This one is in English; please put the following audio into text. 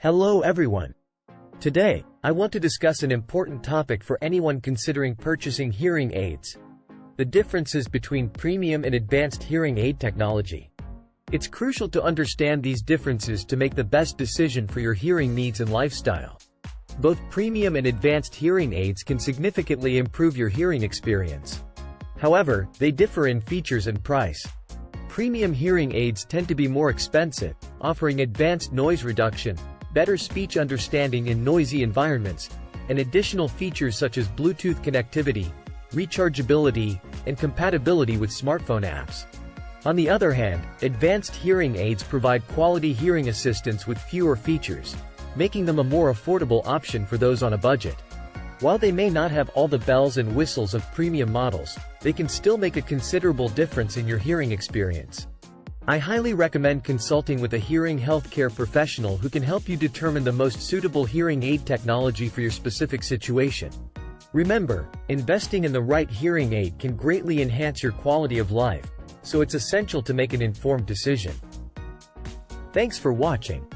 Hello everyone. Today, I want to discuss an important topic for anyone considering purchasing hearing aids: the differences between premium and advanced hearing aid technology. It's crucial to understand these differences to make the best decision for your hearing needs and lifestyle. Both premium and advanced hearing aids can significantly improve your hearing experience. However, they differ in features and price. Premium hearing aids tend to be more expensive, offering advanced noise reduction, better speech understanding in noisy environments, and additional features such as Bluetooth connectivity, rechargeability, and compatibility with smartphone apps. On the other hand, advanced hearing aids provide quality hearing assistance with fewer features, making them a more affordable option for those on a budget. While they may not have all the bells and whistles of premium models, they can still make a considerable difference in your hearing experience. I highly recommend consulting with a hearing healthcare professional who can help you determine the most suitable hearing aid technology for your specific situation. Remember, investing in the right hearing aid can greatly enhance your quality of life, so it's essential to make an informed decision. Thanks for watching.